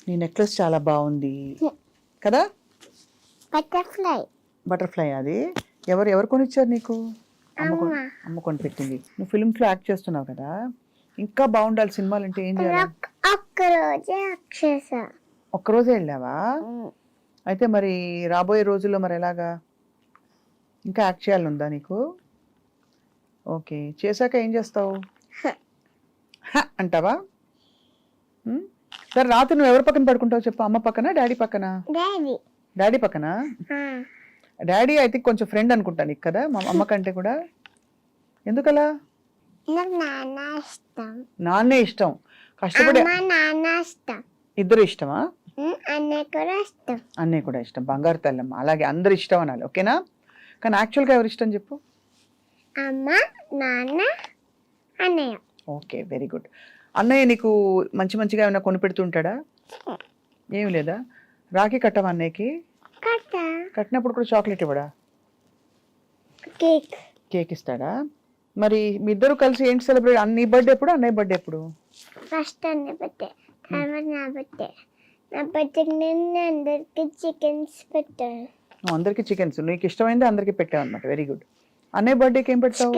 నీ నెక్లెస్ చాలా బాగుంది కదా. బటర్ఫ్లై అది ఎవరు కొనిచ్చారు నీకు? అమ్మ కొని పెట్టింది. నువ్వు ఫిల్మ్స్ లో యాక్ట్ చేస్తున్నావు కదా, ఇంకా బాగుండాలి సినిమాలు అంటే ఏం చేయాలి? ఒక్కరోజే వెళ్ళావా? అయితే మరి రాబోయే రోజుల్లో మరి ఎలాగా? ఇంకా యాక్ట్ చేయాలనుందా నీకు? ఓకే, చేశాక ఏం చేస్తావు? అంటావా? సరే, రాత్రి నువ్వు ఎవరి పక్కన పడుకుంటావు చెప్పు? అమ్మ పక్కన, డాడీ పక్కన? డాడీ పక్కన. డాడీ అయితే కొంచెం ఫ్రెండ్ అనుకుంటా నీకు కదా, మా అమ్మ కంటే కూడా. ఎందుకలా? నాన్నే ఇష్టం. కష్టపడి ఇద్దరు ఇష్టమా? అన్నయ్య కూడా ఇష్టం. బంగారు తల్లమ్మ. అలాగే అందరు ఇష్టం అనాలి, ఓకేనా? కానీ యాక్చువల్గా ఎవరు ఇష్టం చెప్పు? అమ్మ, నాన్న, అన్నయ్య. Okay, very good. అన్నయ్య నీకు మంచిగా ఏమైనా కొనిపెడుతుంటాడా? ఏమి లేదా? రాఖీ కట్టవా అన్నయ్యకి? కట్టినప్పుడు కూడా చాక్లెట్ ఇవ్వడా? కేక్ ఇస్తాడా? మరి మీ ఇద్దరు కలిసి ఏంటి సెలబ్రేట్? నీ బర్త్డే ఎప్పుడు, అన్నయ్య బర్త్డే ఎప్పుడు? ఫస్ట్ అన్నయ్య బర్త్డే, తర్వాత నా బర్త్డే. నా బర్త్డేకి నేను అందరికి చికెన్స్ పెట్టాను. అందరికి చికెన్స్, నీకు ఇష్టమైంది అందరికి పెట్టావు అనమాట. Very good. అన్నయ్య బర్త్డేకి ఏం పెడతావు?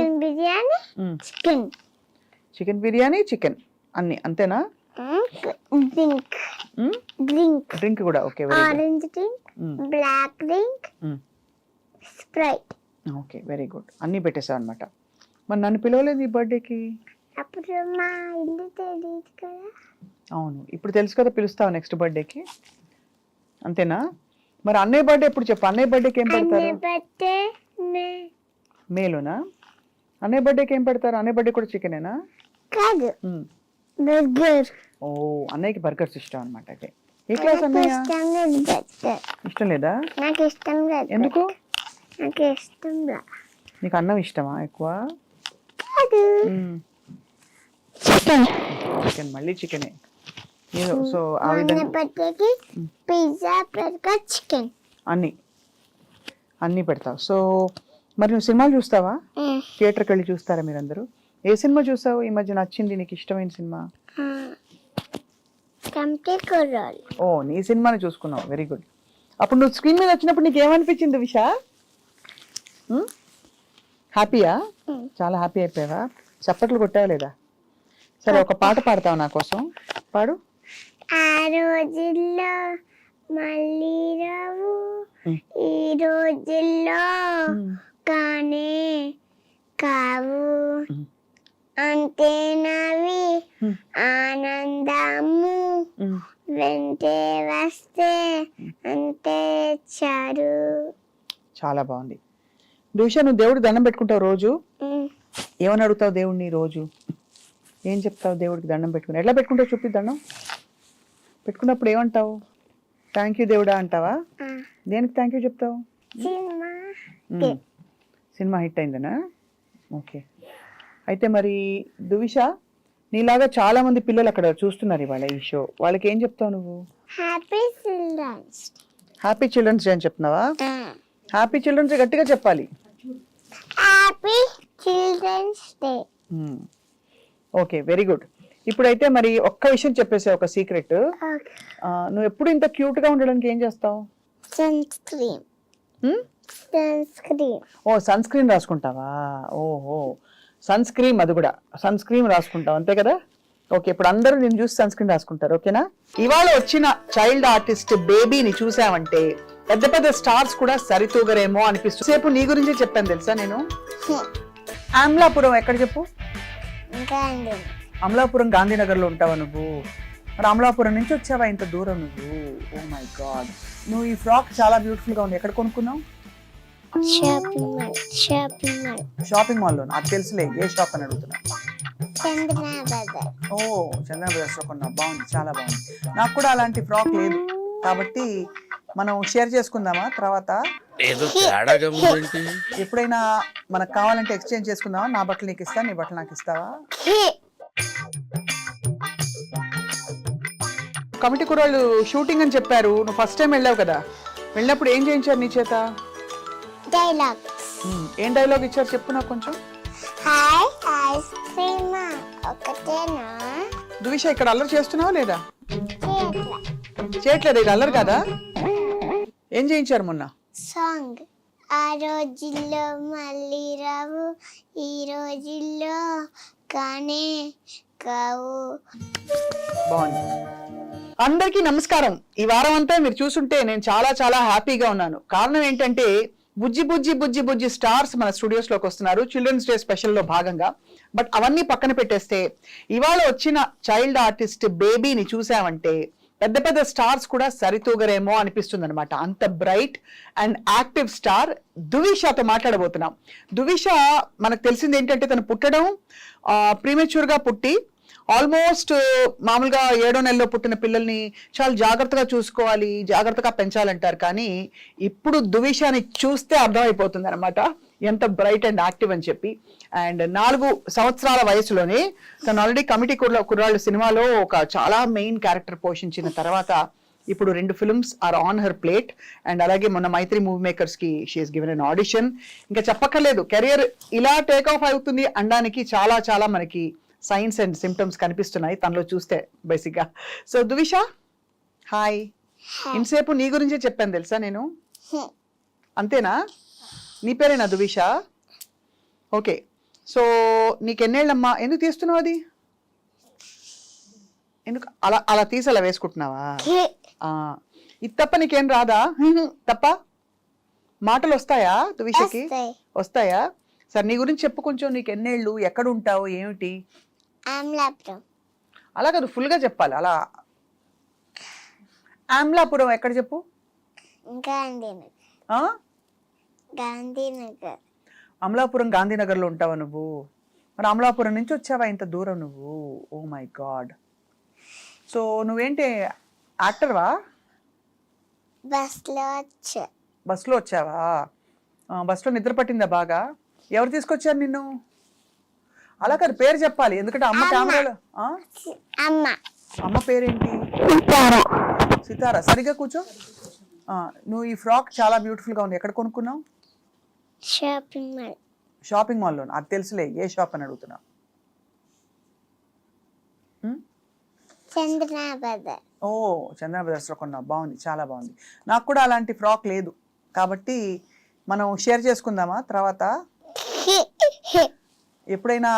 చికెన్ బిర్యానీ, చికెన్ అన్ని అంతేనా? డ్రింక్ కూడా. Okay, orange drink, black drink, Sprite. Okay, very good. అన్ని పెట్టేసావు అనమాట. మరి నన్ను పిలవలేదు ఈ బర్త్డేకి? అప్పుడు మా ఇల్లు తెలియదు కదా. అవును, ఇప్పుడు తెలుసు కదా, పిలుస్తావు నెక్స్ట్ బర్త్డేకి, అంతేనా? మరి అన్నయ్య బర్త్డే ఎప్పుడు చెప్పు? అన్నయ్య బర్త్డేకి ఏం పెడతారు? మేలోనా? అన్నయ్య బర్త్డేకి ఏం పెడతారు? అన్నయ్య బర్త్డే కూడా చికెనేనా? కాదు, బర్గర్. ఓ, అన్నయ్యకి బర్గర్స్ ఇష్టం అనమాట. అయితే ఏ క్లాస్ అన్నయ్య? ఇష్టం లేదా? నాకు ఇష్టం లేదు. ఎందుకు? నాకు ఇష్టం లేదు. నీకు అన్నం ఇష్టమా ఎక్కువ? చికెన్, మళ్ళీ చికెనే. సో ఆ విధంగా పిజ్జా, బర్గర్, చికెన్ అన్ని పెడతావు. సో మరి నువ్వు సినిమాలు చూస్తావా? థియేటర్కి వెళ్ళి చూస్తారా మీరందరూ? ఏ సినిమా చూసావు ఈ మధ్య నచ్చింది నీకు ఇష్టమైన సినిమా? ఓ, నీ సినిమాని చూసుకున్నావు. Very good. అప్పుడు నువ్వు స్క్రీన్ మీద వచ్చినప్పుడు నీకు ఏమనిపించింది విషా? హ్యాపీయా? చాలా హ్యాపీ అయిపోయావా? చప్పట్లు కొట్టావా లేదా? సరే, ఒక పాట పాడతావు నా కోసం? పాడు. ఆ రోజుల్లో మళ్ళీ రావు, ఈ రోజుల్లో కానే కావు, అంతే నవి ఆనందము, వెంటే వస్తే అంతే చారు. చాలా బాగుంది. దూష, నువ్వు దేవుడికి దండం పెట్టుకుంటావు రోజు? ఏమని అడుగుతావు దేవుడిని రోజు? ఏం చెప్తావు దేవుడికి దండం పెట్టుకుని? ఎట్లా పెట్టుకుంటావు చూపి దండం. పెట్టుకున్నప్పుడు ఏమంటావు? థ్యాంక్ యూ దేవుడా అంటావా? దేనికి థ్యాంక్ యూ చెప్తావు? సినిమా హిట్ అయిందనా? ఓకే. అయితే మరి దువిష, నీలాగా చాలా మంది పిల్లలు అక్కడ చూస్తున్నారు ఇవాళ ఈ షో, వాళ్ళకి ఏం చెప్తావు నువ్వు? హ్యాపీ చిల్డ్రన్స్ డే అని చెప్తున్నావా? హ్యాపీ చిల్డ్రన్స్ డే గట్టిగా చెప్పాలి. Happy children's day. Okay, very good. ఇప్పుడైతే మరి ఒక్క విషయం చెప్పేసే, ఒక సీక్రెట్. నువ్వు ఎప్పుడు ఇంత క్యూట్ గా ఉండడానికి ఏం చేస్తావు? ఓ, సన్ స్క్రీన్ రాసుకుంటావా? ఓహో, సన్ స్క్రీన్, అది కూడా సన్ స్క్రీన్ రాసుకుంటావు అంతే కదా? ఓకే, ఇప్పుడు అందరూ నేను చూసి సన్ స్క్రీన్ రాసుకుంటారు, ఓకేనా? ఇవాళ వచ్చిన చైల్డ్ ఆర్టిస్ట్ బేబీని చూసావంటే పెద్ద పెద్ద స్టార్స్ కూడా సరితూగరేమో అనిపిస్తుంది. సేపు నీ గురించే చెప్పాను తెలుసా నేను. అమలాపురం ఎక్కడ చెప్పు? అమలాపురం గాంధీనగర్ లో ఉంటావా నువ్వు? మరి అమలాపురం నుంచి వచ్చావా ఇంత దూరం నువ్వు? ఓ మై గాడ్, నువ్వు ఈ ఫ్రాక్ చాలా బ్యూటిఫుల్ గా ఉంది. ఎక్కడ కొనుక్కున్నావు? షాపింగ్ మాల్ లో. నాకు తెలుసులే, ఏ షాప్ అని అడుగుతున్నా. ఓ, చందన బ్రదర్స్ లో కొన్నావు. బాగుంది, చాలా బాగుంది. నాకు కూడా అలాంటి ఫ్రాక్ లేదు కాబట్టి మనం షేర్ చేసుకుందామా తర్వాత? ఎప్పుడైనా మనకు కావాలంటే ఎక్స్చేంజ్ చేసుకుందామా? నా బట్టలు నీకు ఇస్తాను, నీ బట్టలు నాకు ఇస్తావా? కమిటీ కుర్రాళ్ళు షూటింగ్ అని చెప్పారు, నువ్వు ఫస్ట్ టైం వెళ్ళావు కదా, వెళ్ళినప్పుడు ఏం చేయించారు నీ చేత? ఏం డైలాగ్ ఇచ్చారు చెప్పు నాకు కొంచెం. దువిష, ఇక్కడ అల్లరి చేస్తున్నావా లేదా? చేయట్లేదు, ఇది అల్లరు కదా. ఏం చేయించారు మొన్న? సాంగ్ ఆ రోజుల్లో మళ్ళీ రావు, ఈ రోజుల్లో కానే కావు. బాగుంది. అందరికీ నమస్కారం. ఈ వారం అంతా మీరు చూసుంటే నేను చాలా చాలా హ్యాపీగా ఉన్నాను. కారణం ఏంటంటే బుజ్జి బుజ్జి బుజ్జి బుజ్జి స్టార్స్ మన స్టూడియోస్ లోకి వస్తున్నారు చిల్డ్రన్స్ డే స్పెషల్ లో భాగంగా. బట్ అవన్నీ పక్కన పెట్టేస్తే ఇవాళ వచ్చిన చైల్డ్ ఆర్టిస్ట్ బేబీని చూసామంటే పెద్ద పెద్ద స్టార్స్ కూడా సరితూగరేమో అనిపిస్తుంది అనమాట. అంత బ్రైట్ అండ్ యాక్టివ్ స్టార్ దువిషాతో మాట్లాడబోతున్నాం. దువిష మనకు తెలిసింది ఏంటంటే తను పుట్టడం ప్రీమెచ్యూర్ గా పుట్టి ఆల్మోస్ట్ మామూలుగా 7వ నెలలో పుట్టిన పిల్లల్ని చాలా జాగ్రత్తగా చూసుకోవాలి, జాగ్రత్తగా పెంచాలంటారు. కానీ ఇప్పుడు దువిషాని చూస్తే అర్థమైపోతుంది అనమాట ఎంత బ్రైట్ అండ్ యాక్టివ్ అని చెప్పి. అండ్ 4 సంవత్సరాల వయసులోనే తను ఆల్రెడీ కమిటీ కుర్రాళ్ళు సినిమాలో ఒక చాలా మెయిన్ క్యారెక్టర్ పోషించిన తర్వాత ఇప్పుడు 2 films are on her plate. And అలాగే మొన్న మైత్రి మూవీ మేకర్స్ కి షీఈస్ గివెన్ అన్ ఆడిషన్. ఇంకా చెప్పక్కర్లేదు, కెరియర్ ఇలా టేక్ ఆఫ్ అవుతుంది అనడానికి చాలా చాలా మనకి సైన్స్ అండ్ సిమ్టమ్స్ కనిపిస్తున్నాయి తనలో చూస్తే బేసిక్ గా. So Duvisha hi. ఇంతసేపు నీ గురించే చెప్పాను తెలుసా నేను, అంతేనా? నీ పేరేనా దువిష? ఓకే. సో నీకెన్నేళ్ళమ్మా? ఎందుకు తీస్తున్నావు అది? ఎందుకు అలా అలా తీసి అలా వేసుకుంటున్నావా? ఇది తప్ప నీకేం రాదా? తప్ప మాటలు వస్తాయా దువిషకి? వస్తాయా? సరే నీ గురించి చెప్పు కొంచెం. నీకు ఎన్నేళ్ళు, ఎక్కడ ఉంటావు, ఏమిటి? అలా కాదు, ఫుల్ గా చెప్పాలి. అలా ఆమ్లాపురం ఎక్కడ చెప్పు? గాంధీనగర్. అమలాపురం గాంధీనగర్ లో ఉంటావా నువ్వు? మరి అమలాపురం నుంచి వచ్చావా ఇంత దూరం నువ్వు? Oh my God. సో నువ్వేంటి యాక్టర్వా? బస్లో వచ్చావా? బస్లో నిద్ర పట్టిందా బాగా? ఎవరు తీసుకొచ్చారు నిన్ను? అలా కాదు, పేరు చెప్పాలి, ఎందుకంటే అమ్మ కెమెరాలో. అమ్మ పేరేంటి? సితారా. సరిగా కూర్చో. నువ్వు ఈ ఫ్రాక్ చాలా బ్యూటిఫుల్ గా ఉంది. ఎక్కడ కొనుక్కున్నావు? షాపింగ్ మాల్లో. అది తెలుసులే, ఏ షాప్ అని అడుగుతున్నా. ఓ చందన బ్రదర్స్ లో కొన్నావు. బాగుంది, చాలా బాగుంది. నాకు కూడా అలాంటి ఫ్రాక్ లేదు కాబట్టి మనం షేర్ చేసుకుందామా తర్వాత? ఎప్పుడైనా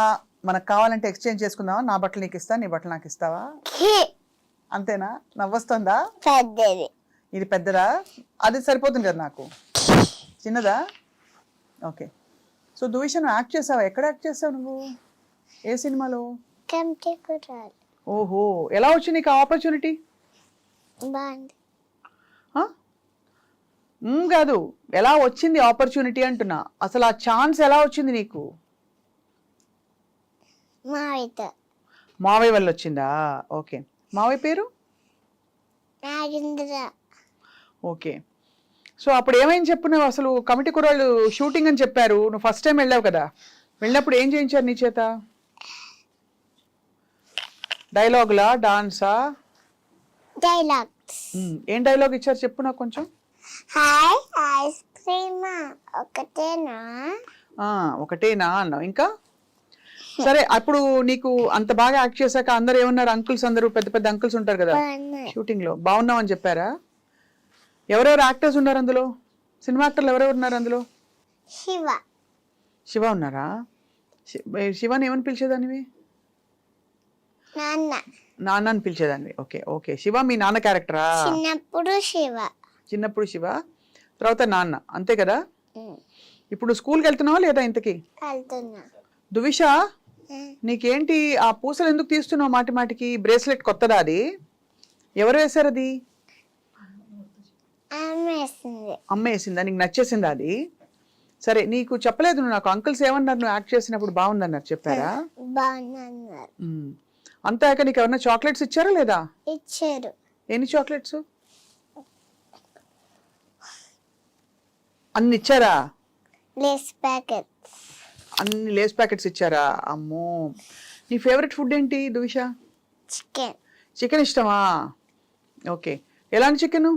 మనకు కావాలంటే ఎక్స్చేంజ్ చేసుకుందామా? నా బట్టలు నీకు ఇస్తా, నీ బట్టలు నాకు ఇస్తావా? అంతేనా? నవ్వొస్తుందా? ఇది పెద్దదా? అది సరిపోతుంది కదా నాకు. చిన్నదా? ఓకే. సో దువిష నువ్వు యాక్ట్ చేసావా? ఎక్కడ యాక్ట్ చేసావు నువ్వు? ఏ సినిమాలో? ఓహో, ఎలా వచ్చింది నీకు ఆపర్చునిటీ? కాదు, ఎలా వచ్చింది ఆపర్చునిటీ అంటున్నా. అసలు ఆ ఛాన్స్ ఎలా వచ్చింది నీకు? మావయ్య వల్ల వచ్చిందా? ఓకే. మావయ్య పేరు? ఓకే. సో అప్పుడు ఏమైంది చెప్పు. నువ్వు అసలు కమిటీ కుర్రాళ్ళు షూటింగ్ అని చెప్పారు, నువ్వు ఫస్ట్ టైం వెళ్ళావు కదా, వెళ్ళినప్పుడు ఏం చేయించారు నీ చేత? డైలాగులా, డాన్సా? ఏం డైలాగ్ ఇచ్చారు చెప్పు నాకు కొంచెం. ఒకటేనా అన్నావు. ఇంకా సరే, అప్పుడు నీకు అంత బాగా యాక్ట్ చేశాక అందరు ఏమన్నారు? అంకుల్స్ అందరూ, పెద్ద పెద్ద అంకుల్స్ ఉంటారు కదా షూటింగ్ లో, బాగున్నావు అని చెప్పారా? ఎవరెవరు యాక్టర్స్ ఉన్నారు అందులో? సినిమా యాక్టర్లు ఎవరెవరు ఉన్నారు అందులో? శివ ఉన్నారా? శివాని ఏమని పిలిచేదానివి? నాన్న అని పిలిచేదాన్ని. Okay okay. శివ మీ నాన్న క్యారెక్టరా? చిన్నప్పుడు శివ, తర్వాత నాన్న, అంతే కదా? ఇప్పుడు స్కూల్కి వెళ్తున్నావా లేదా ఇంతకి? దువిష నీకేంటి ఆ పూసలు ఎందుకు తీస్తున్నావు మాటి మాటికి? బ్రేస్లెట్ కొత్తదా అది? ఎవరు వేశారు అది? అమ్మ వేసిందా? నీకు నచ్చేసిందా అది? సరే, నీకు చెప్పలేదు నువ్వు నాకు. అంకుల్స్ ఏమన్నారు నువ్వు యాక్ట్ చేసినప్పుడు? బాగుందన్నారు, చెప్పారా? అంతే. నీకు ఎవరన్నా చాక్లెట్స్ ఇచ్చారా లేదా? ఇచ్చారు. ఎన్ని చాక్లెట్స్? అన్ని ఇచ్చారా? అన్ని లేస్ ప్యాకెట్స్ ఇచ్చారా? అమ్మో. నీ ఫేవరెట్ ఫుడ్ ఏంటి దువిష? చికెన్ ఇష్టమా? ఓకే. ఎలాంటి చికెన్?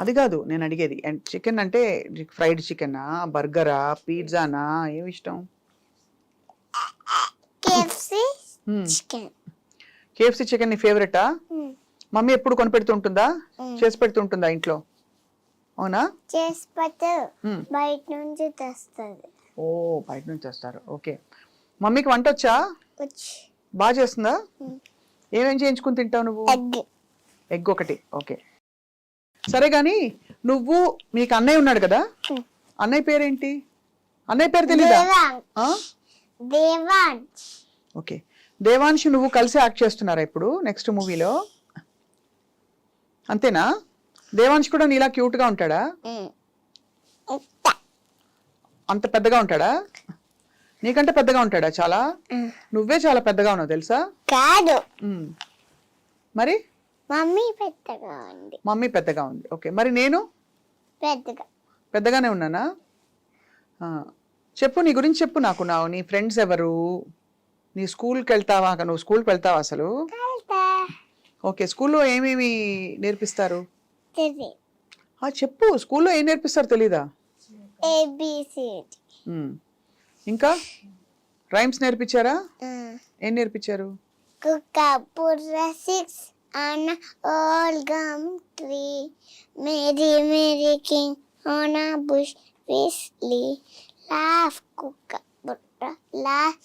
అది కాదు నేను అడిగేది. చికెన్ అంటే ఫ్రైడ్ చికెనా, బర్గరా, పిజ్జానా, ఏమి ఇష్టం? కేఎఫ్సి చికెన్ నీ ఫేవరెటా? మమ్మీ ఎప్పుడు కొనిపెడుతుంటుందా, చేసి పెడుతుంటుందా ఇంట్లో? అవునా? చేసి పెట్టి బయట నుంచి తెస్తుంది. ఓ, బయట నుంచి వస్తారు. ఓకే. మమ్మీకి వంట వచ్చా? వచ్చి బాగా చేస్తుందా? ఏమేం చేయించుకుని తింటావు నువ్వు? ఎగ్. ఎగ్ ఒకటి. ఓకే, సరే గాని నువ్వు, మీకు అన్నయ్య ఉన్నాడు కదా, అన్నయ్య పేరేంటి? అన్నయ్య పేరు తెలీదా? దేవాంశ్. ఓకే, దేవాంశ్ నువ్వు కలిసి యాక్ట్ చేస్తున్నారా ఇప్పుడు నెక్స్ట్ మూవీలో? అంతేనా? దేవాంశ్ కూడా నీలా క్యూట్ గా ఉంటాడా? అంత పెద్దగా ఉంటాడా? నీకంటే పెద్దగా ఉంటాడా చాలా? నువ్వే చాలా పెద్దగా ఉన్నావు తెలుసా? కాదు, మరి మమ్మీ పెద్దగా ఉంది. మమ్మీ పెద్దగా ఉంది. ఓకే, మరి నేను పెద్దగానే ఉన్నానా? చెప్పు, నీ గురించి చెప్పు నాకు. నీ ఫ్రెండ్స్ ఎవరు? నీ స్కూల్కి వెళ్తావా? నువ్వు స్కూల్కి వెళ్తావా అసలు? ఓకే, స్కూల్లో ఏమేమి నేర్పిస్తారు? చెప్పు, స్కూల్లో ఏం నేర్పిస్తారు తెలీదా? ABCD. ఇంకా రైమ్స్ నేర్పించారా? ఏం నేర్పించారు? కుక్క పుర్ర 6 on old gum tree, Mary Mary King on a bush whistly, laugh kuka burra laugh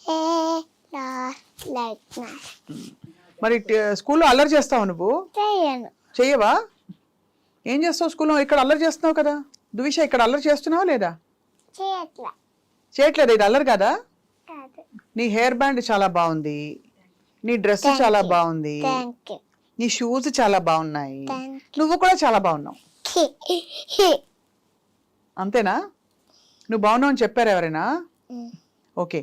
hey laugh like that. మరి స్కూల్లో అల్లరి చేస్తావు నువ్వు? చేయను. చెయ్యవా? ఏం చేస్తావు స్కూల్లో? ఇక్కడ అల్లరి చేస్తున్నావు కదా దువిష, ఇక్కడ అల్లరి చేస్తున్నావా లేదా? చేయట్లేదు. ఇది అల్లరి కదా? నీ హెయిర్ బ్యాండ్ చాలా బాగుంది, నీ డ్రెస్ చాలా బాగుంది, నీ షూస్ చాలా బాగున్నాయి, నువ్వు కూడా చాలా బాగున్నావు. అంతేనా? నువ్వు బాగున్నావు అని చెప్పారు ఎవరైనా? ఓకే,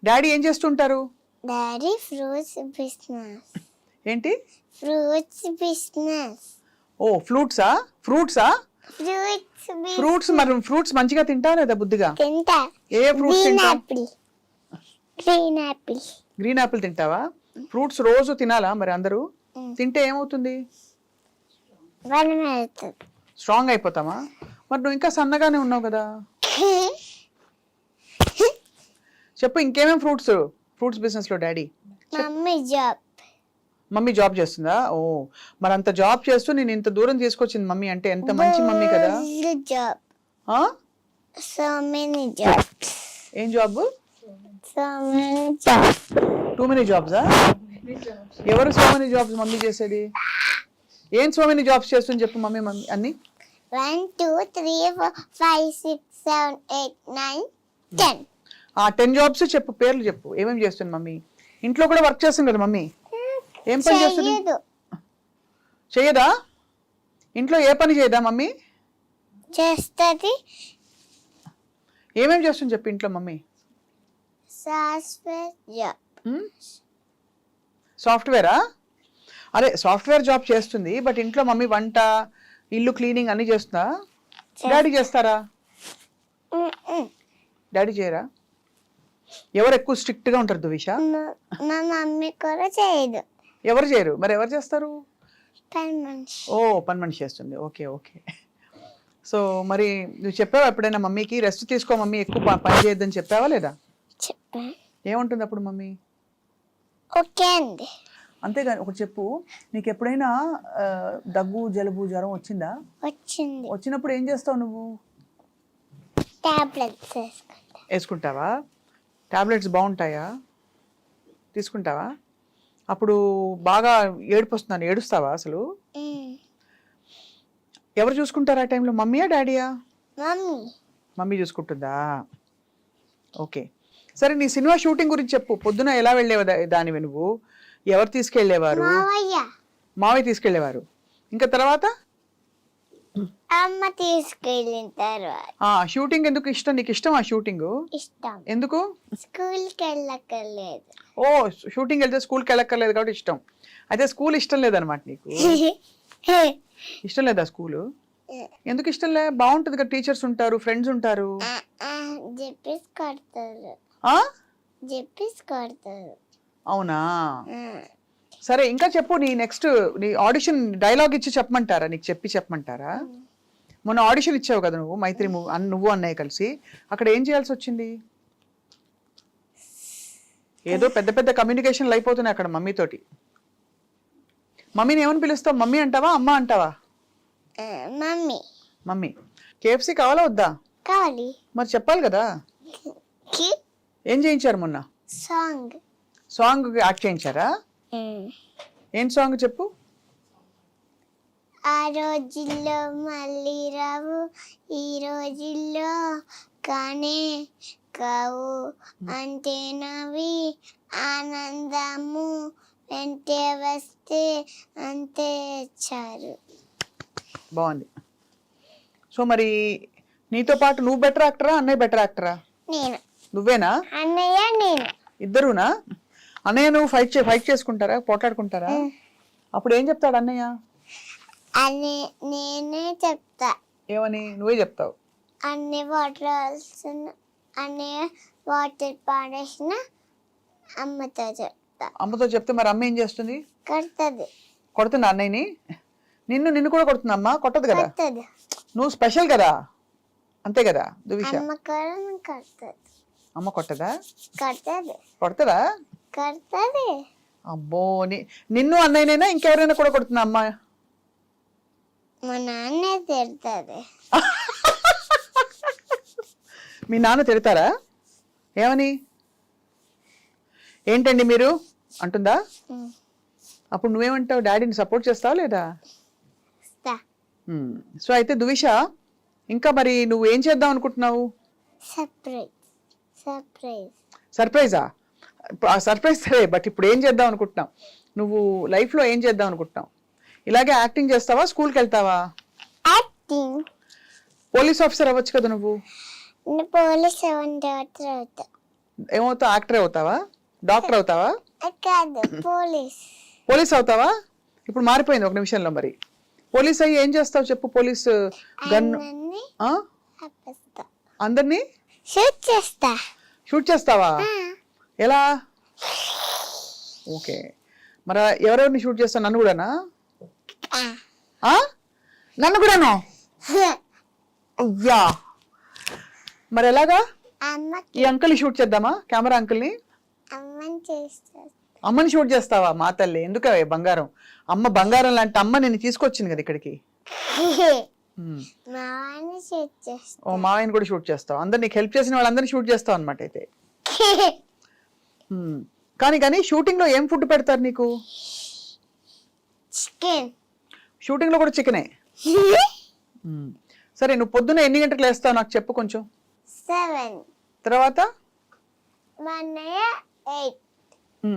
డాడీ ఏం చేస్తుంటారు? Daddy fruits business. ఏంటి? Fruits business. ఓ, ఫ్రూట్సా? ఫ్రూట్స్. మరి ఫ్రూట్స్ మంచిగా తింటావు లేదా బుద్ధిగా? తింటా. ఏ ఫ్రూట్స్ తింటావు? గ్రీన్ యాపిల్ తింటావా? ఫ్రూట్స్ రోజు తినాలా మరి అందరూ? తింటే ఏమవుతుంది? స్ట్రాంగ్ అయిపోతామా? మరి నువ్వు ఇంకా సన్నగానే ఉన్నావు కదా. చెప్పు, ఇంకేమేం ఫ్రూట్స్ బిజినెస్ లో డాడీ? మమ్మీ జాబ్ చేస్తుందా? ఓ, మరి అంత జాబ్ చేస్తూ నేను ఇంత దూరం తీసుకొచ్చింది మమ్మీ అంటే ఎంత మంచి మమ్మీ కదా. ఏం జాబ్? Too many జాబ్సా? ఎవరు సో మెనీ జాబ్స్ మమ్మీ చేసేది? ఏం సో మెనీ జాబ్స్ చేస్తుంది చెప్పు మమ్మీ. అన్ని 1 2 3 4 5 6 7 8 9 10. 10 జాబ్స్ చెప్పు, పేర్లు చెప్పు. ఏమేమి చేస్తుంది మమ్మీ? ఇంట్లో కూడా వర్క్ చేస్తుంది కదా మమ్మీ. ఏం పని చేస్తుంది? చెయ్యదా? ఇంట్లో ఏ పని చేయదా మమ్మీ? చేస్తుంది. ఏమేమి చేస్తుంది చెప్పు ఇంట్లో మమ్మీ. సాఫ్ట్వేరా? అదే సాఫ్ట్వేర్ జాబ్ చేస్తుంది, బట్ ఇంట్లో మమ్మీ వంట, ఇల్లు క్లీనింగ్ అన్ని చేస్తుందా? డాడీ చేస్తారా? డాడీ చేయరా? ఎవరు ఎక్కువ స్ట్రిక్ట్ గా ఉంటారు దువిష? మా మమ్మీ కూడా చేయదు. ఎవరు చేయరు? మరి ఎవరు చేస్తారు? పని మనిషి. ఓ, పని మనిషి చేస్తుంది. Okay okay. సో మరి నువ్వు చెప్పావా ఎప్పుడైనా మమ్మీకి రెస్ట్ తీసుకో మమ్మీ, ఎక్కువ పని చేయొద్దని చెప్పావా లేదా? చెప్పా. ఏమంటుంది అప్పుడు మమ్మీ? ఓకే అండి. అంతేగాని ఒకటి చెప్పు, నీకు ఎప్పుడైనా దగ్గు జలుబు జ్వరం వచ్చిందా? వచ్చింది. వచ్చినప్పుడు ఏం చేస్తావు నువ్వు? టాబ్లెట్స్ వేసుకుంటావా? టాబ్లెట్స్ బాగుంటాయా? తీసుకుంటావా? అప్పుడు బాగా ఏడుపు వస్తుందని ఏడుస్తావా అసలు? ఎవరు చూసుకుంటారు ఆ టైంలో, మమ్మీయా డాడీయా? మమ్మీ చూసుకుంటుందా? ఓకే, సరే నీ సినిమా షూటింగ్ గురించి చెప్పు. పొద్దున ఎలా వెళ్ళేవా దానివి నువ్వు? ఎవరు తీసుకెళ్లేవారు? మావయ్య తీసుకెళ్లేవారు. ఇంకా తర్వాత అమ్మ తీసుకెళ్ళిన తర్వాత. షూటింగ్ ఎందుకు ఇష్టం నీకు? ఇష్టం ఆ షూటింగ్? ఇష్టం. ఎందుకు? స్కూల్కి వెళ్ళక్కర్లేదు. ఓ, షూటింగ్ వెళ్తే స్కూల్కి వెళ్ళక్కర్లేదు కాబట్టి ఇష్టం. అయితే స్కూల్ ఇష్టం లేదనమాట నీకు? ఇష్టం లేదా స్కూలు? ఎందుకు ఇష్టం లే? బాగుంటది కదా, టీచర్స్ ఉంటారు, ఫ్రెండ్స్ ఉంటారు. అవునా? సరే, ఇంకా చెప్పు. నీ నెక్స్ట్ నీ ఆడిషన్ డైలాగ్ ఇచ్చి చెప్పమంటారా? నీకు చెప్పమంటారా? మొన్న ఆడిషన్ ఇచ్చావు కదా నువ్వు, మైత్రి నువ్వు అన్నయ్య కలిసి. అక్కడ ఏం చేయాల్సి వచ్చింది? ఏదో పెద్ద పెద్ద కమ్యూనికేషన్లు అయిపోతున్నాయి అక్కడ మమ్మీతోటి. మమ్మీని ఏమని పిలుస్తావు? మమ్మీ అంటావా, అమ్మ అంటావా? మమ్మీ. మమ్మీ. కేఎఫ్సీ కావాలా వద్దా? కావాలి. మరి చెప్పాలి కదా. ఏం చేయించారు మొన్న? సాంగ్. సాంగ్ యాక్ట్ చేయించారా? ఏం సాంగ్ చెప్పు. ఆ రోజుల్లో మళ్ళీ రావు, ఈ రోజుల్లో కానే కావు, అంటే నవి ఆనందము వెంటే వస్తే అంతే చారు. బాగుంది. సో మరి నీతో పాటు నువ్వు బెటర్ యాక్టరా, అన్నయ్య బెటర్ యాక్టరా? నేను. నువ్వేనా? అన్నయ్య నేను. ఇద్దరునా? అన్నయ్య నువ్వు ఫైట్ చేసుకుంటారా, పోట్లాడుకుంటారా? అప్పుడు ఏం చెప్తాడు అన్నయ్య? అని నేనే చెప్తా. ఏమని? నువ్వే చెప్తావు. అన్ని వాటర్ అన్ని వాటర్ పాడేసిన అమ్మతో చెప్తా. అమ్మతో చెప్తే మరి అమ్మ ఏం చేస్తుంది? కొడుతుంది. కొడుతుందా అన్నయ్యని? నిన్ను కూడా కొడుతుంది అమ్మ? కొట్టదు కదా. కొడుతుంది. నువ్వు స్పెషల్ కదా, అంతే కదా దువిష. అమ్మ కూడా కొడుతుంది. అమ్మ కొట్టదా? కొడుతుంది. కొడతదా? కొడుతుంది. అబ్బో, నిన్ను అన్నయ్యనైనా ఇంకెవరైనా కూడా కొడుతుందా అమ్మ? మా నాన్నే తిడుతుంది. మీ నాన్న తిడతారా? ఏమని? ఏంటండి మీరు అంటుందా? అప్పుడు నువ్వేమంటావు? డాడీని సపోర్ట్ చేస్తావా లేదా? సో అయితే దువిష, ఇంకా మరి నువ్వు ఏం చేద్దాం అనుకుంటున్నావు? సర్ప్రైజా? సర్ప్రైజ్ సరే, బట్ ఇప్పుడు ఏం చేద్దాం అనుకుంటున్నావు? నువ్వు లైఫ్లో ఏం చేద్దాం అనుకుంటున్నావు? ఇలాగే యాక్టింగ్ చేస్తావా, స్కూల్కి వెళ్తావా? యాక్టింగ్. పోలీస్ ఆఫీసర్ అవ్వచ్చు కదా నువ్వు. పోలీస్ ఏమవుతావు? యాక్టర్ అవుతావా, డాక్టర్ అవుతావా? కాదు, పోలీస్ అవుతావా? ఇప్పుడు మారిపోయింది ఒక నిమిషంలో. మరి పోలీస్ అయ్యి ఏం చేస్తావు చెప్పు. పోలీస్ గన్ను అందరినీ షూట్ చేస్తావా? ఎలా? ఓకే, మరి ఎవరెవరిని షూట్ చేస్తావు? నన్ను కూడానా? నన్ను కూడానా? అయ్యా, మరి ఎలాగా? ఈ అంకుల్ని షూట్ చేద్దామా? కెమెరా అంకుల్ని. అమ్మని షూట్ చేస్తావా? మా తల్లి, ఎందుకవే బంగారం. అమ్మ బంగారం లాంటి అమ్మ నిన్ను తీసుకొచ్చింది కదా ఇక్కడికి. ఓ, మావయ్యని కూడా షూట్ చేస్తావు. అందరు నీకు హెల్ప్ చేసిన వాళ్ళందరినీ షూట్ చేస్తావు అనమాట అయితే. కానీ షూటింగ్ లో ఏం ఫుడ్ పెడతారు నీకు? చికెన్. షూటింగ్ లో కూడా చికెనే? సరే, నువ్వు పొద్దున్న ఎన్ని గంటలకు లేస్తావు నాకు చెప్పు కొంచెం. 7. తర్వాత? 8.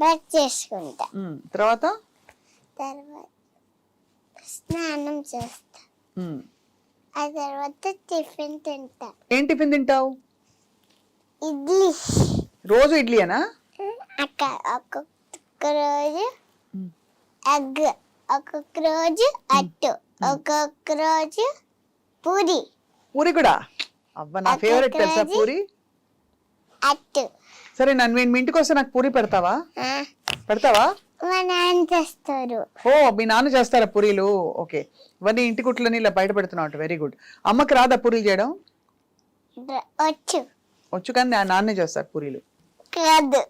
బ్రష్ చేసుకుంటా. తర్వాత స్నానం చేస్తా. ఆ తర్వాత టిఫిన్ తింటా. ఏం టిఫిన్ తింటావు? ఇడ్లీ. రోజు ఇడ్లీయేనా? ఒక్కొక్క రోజు ఎగ్, ఒక్కొక్క రోజు అట్టు, ఒక్కొక్క రోజు పూరి. పూరి కూడా? అవ్వ, నా ఫేవరెట్ తెలుసా పూరి. అట్టు. సరే, మీ ఇంటికి వస్తే నాకు పూరి పెడతావా? పెడతావా? మా నాన్న చేస్తారు. ఓ, మీ నాన్న చేస్తారా పూరీలు? ఓకే, ఇవన్నీ ఇంటి కుట్లని ఇలా బయట పెడుతున్నావు. Very good. అమ్మకి రాదా పూరీలు చేయడం? వచ్చు, కానీ నాన్నే చేస్తారు పూరీలు. కాదు,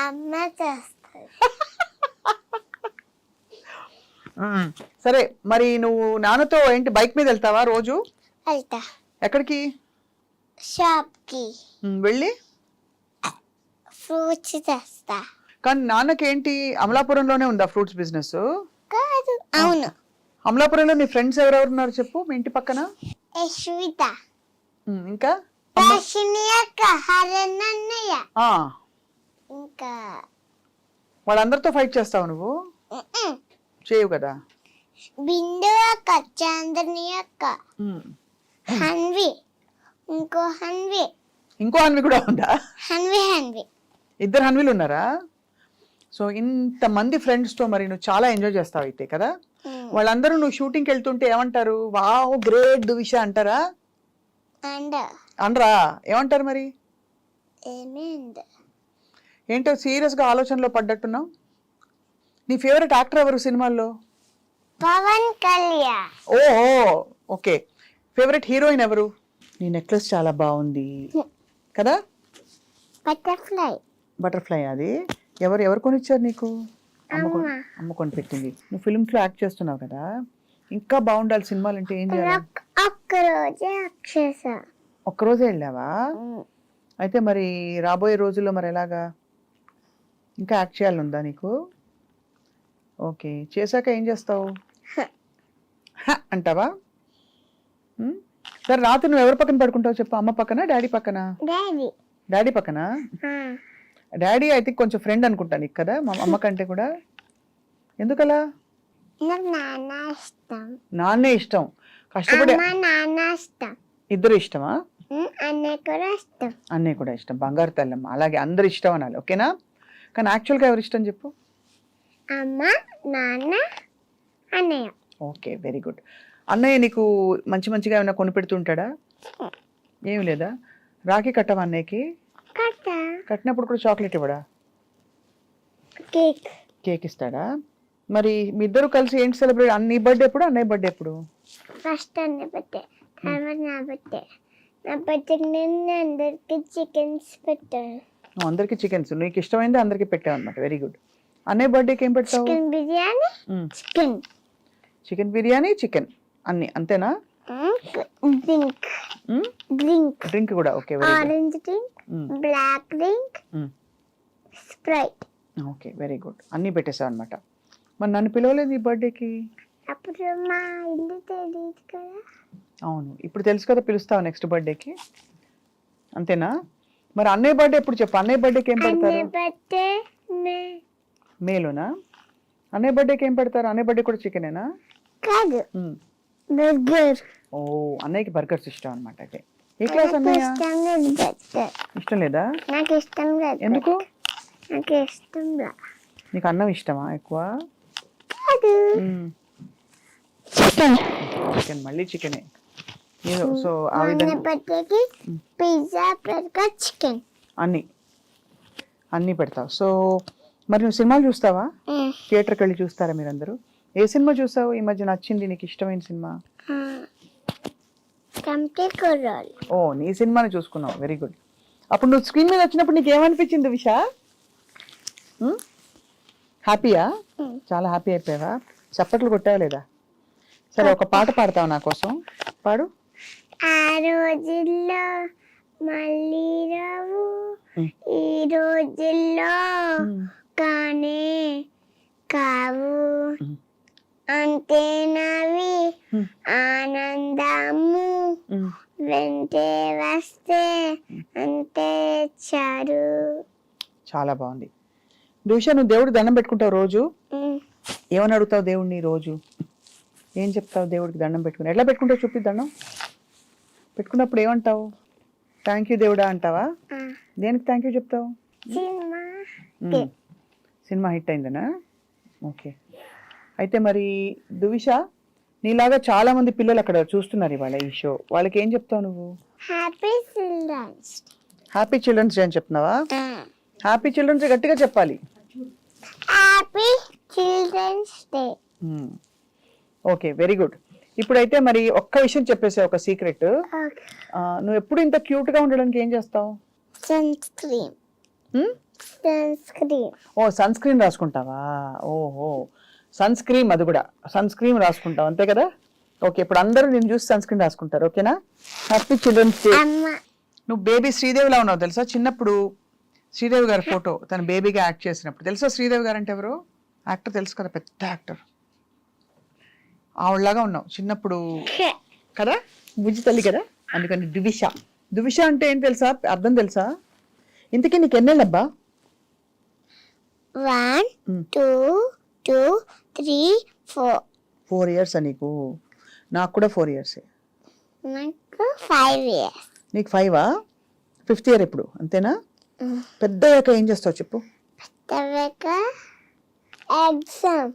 అమ్మ చేస్తారు. సరే, మరి నువ్వు నాన్నతో ఏంటి బైక్ మీద వెళ్తావా రోజు? వెళ్తా. ఎక్కడికి? షాప్ కి వెళ్ళి ఫ్రూట్స్ తెస్తా. కానీ నాన్నకి ఏంటి అమలాపురంలోనే ఉందా ఫ్రూట్స్ బిజినెస్? కాదు. అవును. అమలాపురంలో నీ ఫ్రెండ్స్ ఎవరెవరు ఉన్నారు చెప్పు మీ ఇంటి పక్కన? యశ్విత, ఇంకా హరన్నయ్య, ఇంకా వాళ్ళందరితో ఫైట్ చేస్తావు నువ్వు? చేయవు కదా. బిందు అక్క, చాంద్రని అక్క, హన్వి, ఇంకో హన్వి కూడా ఉందా? హన్వి. ఇద్దరు హన్వీలు ఉన్నారా? సో ఇంతమంది ఫ్రెండ్స్ తో మరి నువ్వు చాలా ఎంజాయ్ చేస్తావు అయితే కదా. వాళ్ళందరూ నువ్వు షూటింగ్కి వెళ్తుంటే ఏమంటారు? వావ్, గ్రేట్ దువిష అంటారా? అనరా? ఏమంటారు మరి? ఏంటో సీరియస్ గా ఆలోచనలో పడ్డట్టున్నావు. నీ ఫేవరెట్ యాక్టర్ ఎవరు సినిమాల్లో? పవన్ కళ్యాణ్. ఓహో, ఓకే. ఫేవరెట్ హీరోయిన్ ఎవరు? నీ నెక్లెస్ చాలా బాగుంది కదా. బటర్ఫ్లై. అది ఎవరు కొనిచ్చారు నీకు? అమ్మ కొనిపెట్టింది. నువ్వు ఫిల్మ్స్ లో యాక్ట్ చేస్తున్నావు కదా, ఇంకా బాగుండాలి సినిమాలు అంటే ఏం చేయాలి? ఒక్కరోజే అక్షస. ఒక్కరోజే వెళ్ళావా? అయితే మరి రాబోయే రోజుల్లో మరి ఎలాగా, ఇంకా యాక్ట్ చేయాలనుందా నీకు? ఓకే, చేశాక ఏం చేస్తావు? అంటావా? సరే, రాత్రి నువ్వు ఎవరి పక్కన పడుకుంటావు చెప్పు? అమ్మ పక్కన, డాడీ పక్కన? డాడీ పక్కన. డాడీ అయితే కొంచెం ఫ్రెండ్ అనుకుంటా నీకు కదా, మా అమ్మ కంటే కూడా. ఎందుకలా? నాన్న ఇష్టం. నాన్నే ఇష్టం. కష్టపడి నాన్న ఇష్టం. ఇద్దరు ఇష్టమా? అన్నయ్య కూడా ఇష్టం. అన్నయ్య కూడా ఇష్టం. బంగారు తల్లమ్మ. అలాగే అందరు ఇష్టం అనాలి, ఓకేనా? కానీ యాక్చువల్గా ఎవరు ఇష్టం చెప్పు? అమ్మ, నాన్న, అన్నయ్య. Okay, very good. అన్నయ్య నీకు మంచి మంచిగా ఏమైనా కొనిపెడుతుంటాడా? ఏమి లేదా? రాఖీ కట్టవా అన్నయ్యకి? కట్టినప్పుడు కూడా చాక్లెట్ ఇవ్వడా? కేక్ ఇస్తాడా? మరి మీ ఇద్దరు కలిసి ఏంటి సెలబ్రేట్? నీ బర్త్డే ఎప్పుడు, అన్నయ్య బర్త్డే ఎప్పుడు? ఫస్ట్ అన్నయ్య బర్త్డే, తర్వాత నా బర్త్డే. నా బర్త్డేకి నేను అందరికి చికెన్స్ పెట్టాను. నువ్వు అందరికి చికెన్స్, నీకు ఇష్టమైంది అందరికి పెట్టావు అనమాట. Very good. అన్నయ్య బర్త్డేకి ఏం పెడతావు? Chicken biryani, chicken biryani, chicken అన్ని అంతేనా? డ్రింక్ కూడా. Okay, orange drink, black drink, Sprite. Okay, very good. అన్ని పెట్టేసావు అనమాట. మరి నన్ను పిలవలేదు ఈ బర్త్డేకి? అప్పుడు మా ఇల్లు తెలియదు కదా. అవును, ఇప్పుడు తెలుసు కదా, పిలుస్తావు నెక్స్ట్ బర్త్డేకి, అంతేనా? మరి అన్నయ్య బర్త్డే ఎప్పుడు చెప్పు? అన్నయ్య బర్త్డేకి ఏం పెడతారు? మేలోనా? అన్నయ్య బర్త్డేకి ఏం పెడతారు? అన్నయ్య బర్త్డే కూడా చికెనేనా? కాదు, బర్గర్. ఓ, అన్నయ్యకి బర్గర్స్ ఇష్టం అనమాట. అయితే ఏ క్లాస్ అన్నయ్య? ఇష్టం లేదా? నాకు ఇష్టం లేదు. ఎందుకు? నాకు ఇష్టం లేదు. నీకు అన్నం ఇష్టమా ఎక్కువ? కాదు, చికెన్, మళ్ళీ చికెనే. సో ఆ విధంగా బర్త్డేకి పిజ్జా, బర్గర్, చికెన్ అన్ని పెడతావు. సో మరి నువ్వు సినిమాలు చూస్తావా? థియేటర్కి వెళ్ళి చూస్తారా మీరందరూ? ఏ సినిమా చూసావు ఈ మధ్య నచ్చింది, నీకు ఇష్టమైన సినిమా? ఓ, నీ సినిమాని చూసుకున్నావు. Very good. అప్పుడు నువ్వు స్క్రీన్ మీద వచ్చినప్పుడు నీకు ఏమనిపించింది విషా? హ్యాపీయా? చాలా హ్యాపీ అయిపోయావా? చప్పట్లు కొట్టావా లేదా? సరే, ఒక పాట పాడతావు నా కోసం, పాడు. ఆ రోజుల్లో మళ్ళీ రావు, ఈ రోజుల్లో కానే కావు, అంతేనవి ఆనందము, వెంటే వస్తే అంతే చారు. చాలా బాగుంది. దూష, నువ్వు దేవుడు దండం పెట్టుకుంటావు రోజు? ఏమని అడుగుతావు దేవుడిని రోజు? ఏం చెప్తావు దేవుడికి దండం పెట్టుకుని? ఎట్లా పెట్టుకుంటావు చూపి దండం. పెట్టుకున్నప్పుడు ఏమంటావు? థ్యాంక్ యూ దేవుడా అంటావా? దేనికి థ్యాంక్ యూ చెప్తావు? సినిమా హిట్ అయిందనా? ఓకే. అయితే మరి దువిష, నీలాగా చాలా మంది పిల్లలు అక్కడ చూస్తున్నారు ఇవాళ ఈ షో, వాళ్ళకి ఏం చెప్తావు నువ్వు? Happy children's. Happy children's day అని చెప్తున్నావా? హ్యాపీ చిల్డ్రన్స్ డే గట్టిగా చెప్పాలి. Happy children's day. Okay, very good. ఇప్పుడైతే మరి ఒక్క విషయం చెప్పేసా, ఒక సీక్రెట్. నువ్వు ఎప్పుడు ఇంత క్యూట్ గా ఉండడానికి ఏం చేస్తావు? Sunscreen. ఓ, సన్ స్క్రీన్ రాసుకుంటావా? ఓహో, సన్ స్క్రీన్, అది కూడా సన్ స్క్రీన్ రాసుకుంటావు, అంతే కదా? ఓకే, ఇప్పుడు అందరూ నేను చూసి సన్ స్క్రీన్ రాసుకుంటారు, ఓకేనా? Happy children's day. నువ్వు బేబీ శ్రీదేవిలా ఉన్నావు తెలుసా? చిన్నప్పుడు శ్రీదేవి గారి ఫోటో తన బేబీగా యాక్ట్ చేసినప్పుడు, తెలుసా శ్రీదేవి గారు అంటే ఎవరు? యాక్టర్ తెలుసు కదా, పెద్ద యాక్టర్. ఆవిడలాగా ఉన్నావు చిన్నప్పుడు కదా, బుజ్జి తల్లి కదా, అందుకని దువిష. దువిష అంటే ఏం తెలుసా, అర్థం తెలుసా? ఇంతకీ నీకు ఎన్నేళ్ళబ్బా? 1 2 2 3 4. 4 years నీకు? నాకు కూడా 4 years. నాకు 5 years. నీకు 5ఆ? 5th year ఇప్పుడు, అంతేనా? పెద్దయ్యాక ఏం చేస్తావు చెప్పు? పెద్దయ్యాక ఎగ్జామ్.